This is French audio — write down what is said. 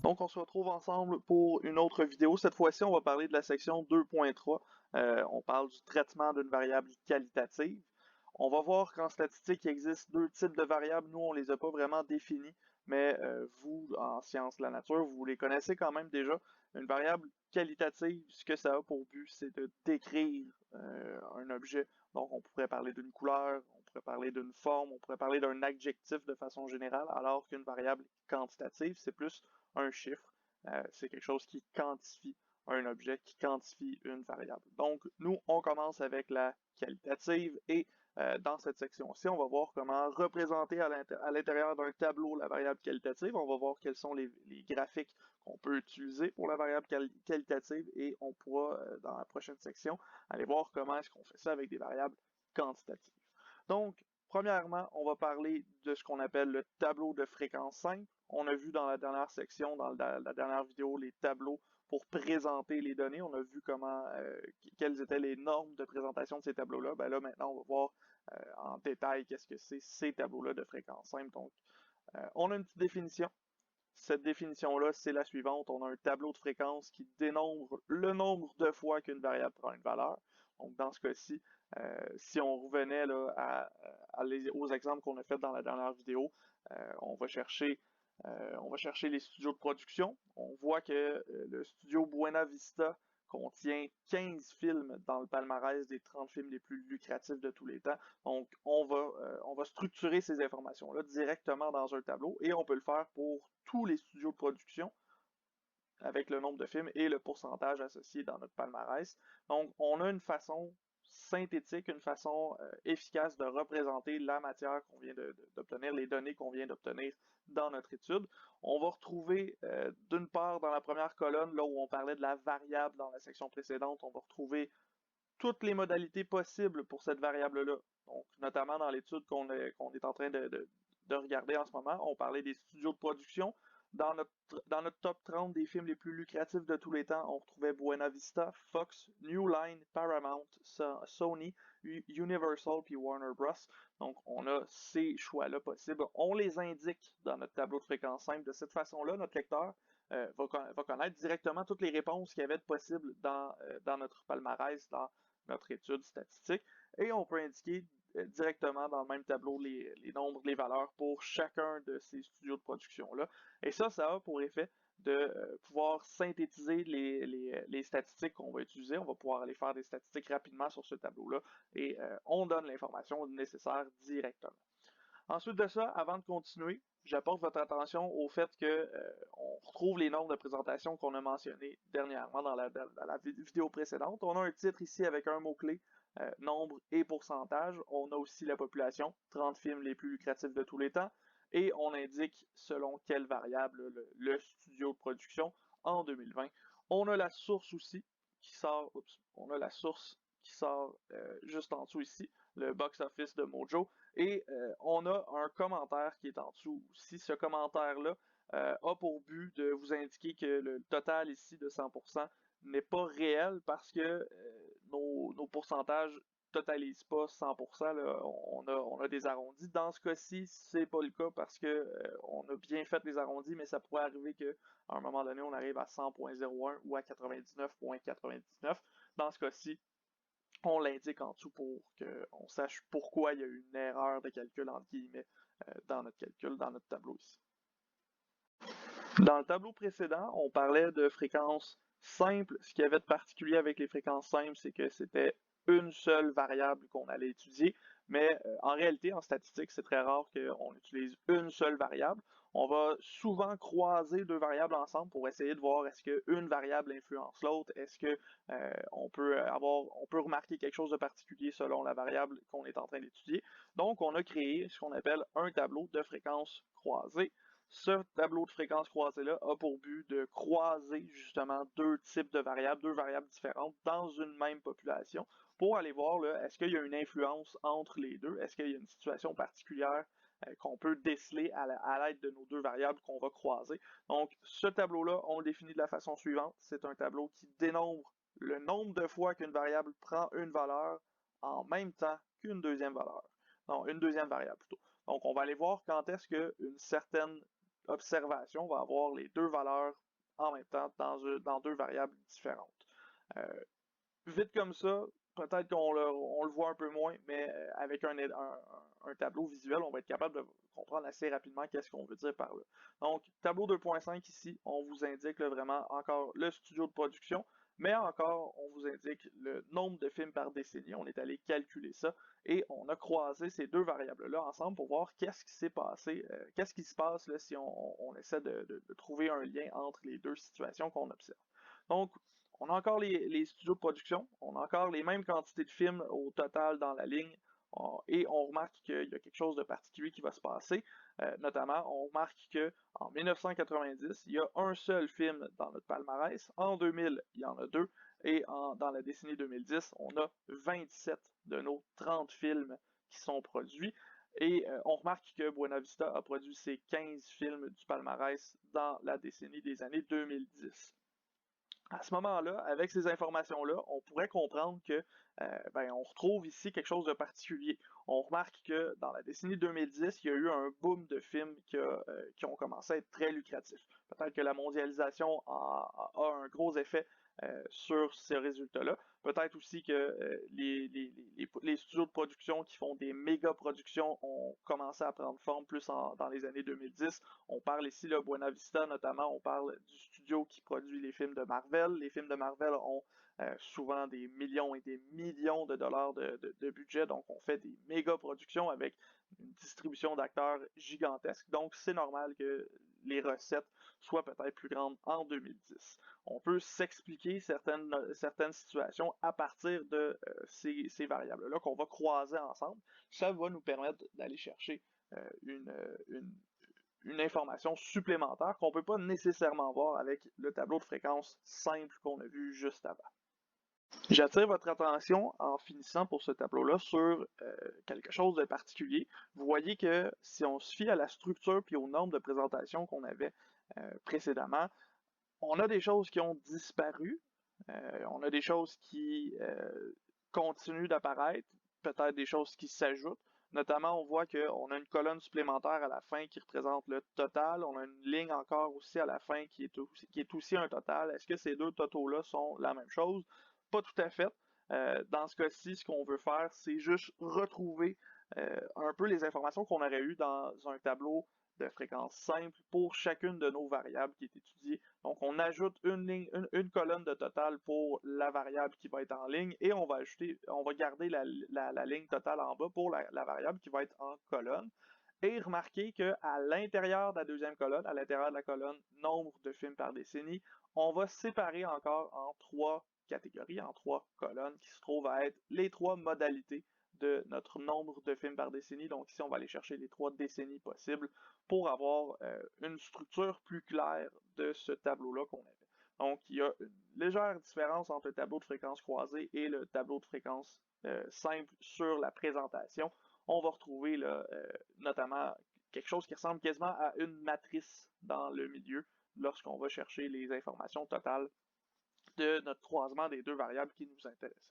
Donc, on se retrouve ensemble pour une autre vidéo. Cette fois-ci, on va parler de la section 2.3. On parle du traitement d'une variable qualitative. On va voir qu'en statistique, il existe deux types de variables. Nous, on les a pas vraiment définies, mais vous, en sciences de la nature, vous les connaissez quand même déjà. Une variable qualitative, ce que ça a pour but, c'est de décrire un objet. Donc, on pourrait parler d'une couleur, on pourrait parler d'une forme, on pourrait parler d'un adjectif de façon générale, alors qu'une variable quantitative, c'est plus un chiffre. C'est quelque chose qui quantifie un objet, qui quantifie une variable. Donc, nous, on commence avec la qualitative et dans cette section-ci, on va voir comment représenter à l'intérieur d'un tableau la variable qualitative. On va voir quels sont les graphiques qu'on peut utiliser pour la variable qualitative et on pourra, dans la prochaine section, aller voir comment est-ce qu'on fait ça avec des variables quantitatives. Donc, premièrement, on va parler de ce qu'on appelle le tableau de fréquence simple. On a vu dans la dernière section, dans la dernière vidéo, les tableaux pour présenter les données. On a vu quelles étaient les normes de présentation de ces tableaux-là. Ben là, maintenant, on va voir en détail qu'est-ce que c'est ces tableaux-là de fréquence simple. Donc, on a une petite définition. Cette définition-là, c'est la suivante. On a un tableau de fréquence qui dénombre le nombre de fois qu'une variable prend une valeur. Donc, dans ce cas-ci, si on revenait là, aux exemples qu'on a fait dans la dernière vidéo, on va chercher les studios de production. On voit que le studio Buena Vista contient 15 films dans le palmarès des 30 films les plus lucratifs de tous les temps. Donc, on va structurer ces informations-là directement dans un tableau et on peut le faire pour tous les studios de production avec le nombre de films et le pourcentage associé dans notre palmarès. Donc, on a une façon synthétique, une façon efficace de représenter la matière qu'on vient d'obtenir, les données qu'on vient d'obtenir dans notre étude. On va retrouver, d'une part, dans la première colonne, là où on parlait de la variable dans la section précédente, on va retrouver toutes les modalités possibles pour cette variable-là. Donc, notamment dans l'étude qu'on est en train de regarder en ce moment, on parlait des studios de production. Dans notre top 30 des films les plus lucratifs de tous les temps, on retrouvait Buena Vista, Fox, New Line, Paramount, Sony, Universal puis Warner Bros. Donc, on a ces choix-là possibles. On les indique dans notre tableau de fréquence simple. De cette façon-là, notre lecteur va connaître directement toutes les réponses qu'il y avait de possibles dans notre palmarès, dans notre étude statistique. Et on peut indiquer directement dans le même tableau les nombres, les valeurs pour chacun de ces studios de production-là. Et ça a pour effet de pouvoir synthétiser les statistiques qu'on va utiliser. On va pouvoir aller faire des statistiques rapidement sur ce tableau-là et on donne l'information nécessaire directement. Ensuite de ça, avant de continuer, j'apporte votre attention au fait que on retrouve les normes de présentation qu'on a mentionnées dernièrement dans la vidéo précédente. On a un titre ici avec un mot-clé, nombre et pourcentage. On a aussi la population, 30 films les plus lucratifs de tous les temps. Et on indique selon quelle variable le studio de production en 2020. On a la source aussi qui sort, on a la source qui sort juste en dessous ici, le box-office de Mojo. Et on a un commentaire qui est en dessous aussi. Ce commentaire-là a pour but de vous indiquer que le total ici de 100% n'est pas réel parce que nos pourcentages totalisent pas 100%. Là. On a des arrondis. Dans ce cas-ci, c'est pas le cas parce que on a bien fait les arrondis, mais ça pourrait arriver qu'à un moment donné, on arrive à 100.01 ou à 99.99. Dans ce cas-ci, on l'indique en dessous pour qu'on sache pourquoi il y a eu une erreur de calcul entre guillemets dans notre calcul, dans notre tableau ici. Dans le tableau précédent, on parlait de fréquences simples. Ce qu'il y avait de particulier avec les fréquences simples, c'est que c'était une seule variable qu'on allait étudier, mais en réalité, en statistique, c'est très rare qu'on utilise une seule variable. On va souvent croiser deux variables ensemble pour essayer de voir est-ce qu'une variable influence l'autre, est-ce que on peut remarquer quelque chose de particulier selon la variable qu'on est en train d'étudier. Donc, on a créé ce qu'on appelle un tableau de fréquences croisées. Ce tableau de fréquences croisées-là a pour but de croiser justement deux types de variables, deux variables différentes dans une même population pour aller voir est-ce qu'il y a une influence entre les deux, est-ce qu'il y a une situation particulière qu'on peut déceler à l'aide de nos deux variables qu'on va croiser. Donc, ce tableau-là, on le définit de la façon suivante. C'est un tableau qui dénombre le nombre de fois qu'une variable prend une valeur en même temps qu'une deuxième valeur. Non, une deuxième variable plutôt. Donc, on va aller voir quand est-ce qu'une certaine observation va avoir les deux valeurs en même temps dans deux variables différentes. Vite comme ça, peut-être on le voit un peu moins, mais avec un tableau visuel, on va être capable de comprendre assez rapidement qu'est-ce qu'on veut dire par là. Donc, tableau 2.5 ici, on vous indique là, vraiment encore le studio de production, mais encore, on vous indique le nombre de films par décennie. On est allé calculer ça et on a croisé ces deux variables-là ensemble pour voir qu'est-ce qui s'est passé, qu'est-ce qui se passe là, si on essaie de trouver un lien entre les deux situations qu'on observe. Donc, on a encore les studios de production, on a encore les mêmes quantités de films au total dans la ligne, et on remarque qu'il y a quelque chose de particulier qui va se passer. Notamment, on remarque qu'en 1990, il y a un seul film dans notre palmarès. En 2000, il y en a deux. Et dans la décennie 2010, on a 27 de nos 30 films qui sont produits. Et on remarque que Buena Vista a produit ses 15 films du palmarès dans la décennie des années 2010. À ce moment-là, avec ces informations-là, on pourrait comprendre que on retrouve ici quelque chose de particulier. On remarque que dans la décennie 2010, il y a eu un boom de films qui ont commencé à être très lucratifs. Peut-être que la mondialisation a un gros effet sur ces résultats-là. Peut-être aussi que les studios de production qui font des méga productions ont commencé à prendre forme plus dans les années 2010. On parle ici, là, Buena Vista notamment, on parle du studio qui produit les films de Marvel. Les films de Marvel ont souvent des millions et des millions de dollars de budget, donc on fait des méga productions avec une distribution d'acteurs gigantesque. Donc c'est normal que les recettes soient peut-être plus grandes en 2010. On peut s'expliquer certaines situations à partir de ces variables-là qu'on va croiser ensemble. Ça va nous permettre d'aller chercher une information supplémentaire qu'on ne peut pas nécessairement voir avec le tableau de fréquence simple qu'on a vu juste avant. J'attire votre attention en finissant pour ce tableau-là sur quelque chose de particulier. Vous voyez que si on se fie à la structure puis aux normes de présentation qu'on avait précédemment, on a des choses qui ont disparu, on a des choses qui continuent d'apparaître, peut-être des choses qui s'ajoutent. Notamment, on voit qu'on a une colonne supplémentaire à la fin qui représente le total. On a une ligne encore aussi à la fin qui est aussi un total. Est-ce que ces deux totaux-là sont la même chose? Pas tout à fait. Dans ce cas-ci, ce qu'on veut faire, c'est juste retrouver un peu les informations qu'on aurait eues dans un tableau de fréquence simple pour chacune de nos variables qui est étudiée. Donc, on ajoute une colonne de total pour la variable qui va être en ligne et on va garder la ligne totale en bas pour la variable qui va être en colonne. Et remarquez qu'à l'intérieur de la deuxième colonne, à l'intérieur de la colonne nombre de films par décennie, on va séparer encore en trois catégories, en trois colonnes qui se trouvent à être les trois modalités de notre nombre de films par décennie. Donc ici, on va aller chercher les trois décennies possibles pour avoir une structure plus claire de ce tableau-là qu'on avait. Donc, il y a une légère différence entre le tableau de fréquence croisée et le tableau de fréquence simple sur la présentation. On va retrouver là, notamment quelque chose qui ressemble quasiment à une matrice dans le milieu lorsqu'on va chercher les informations totales de notre croisement des deux variables qui nous intéressent.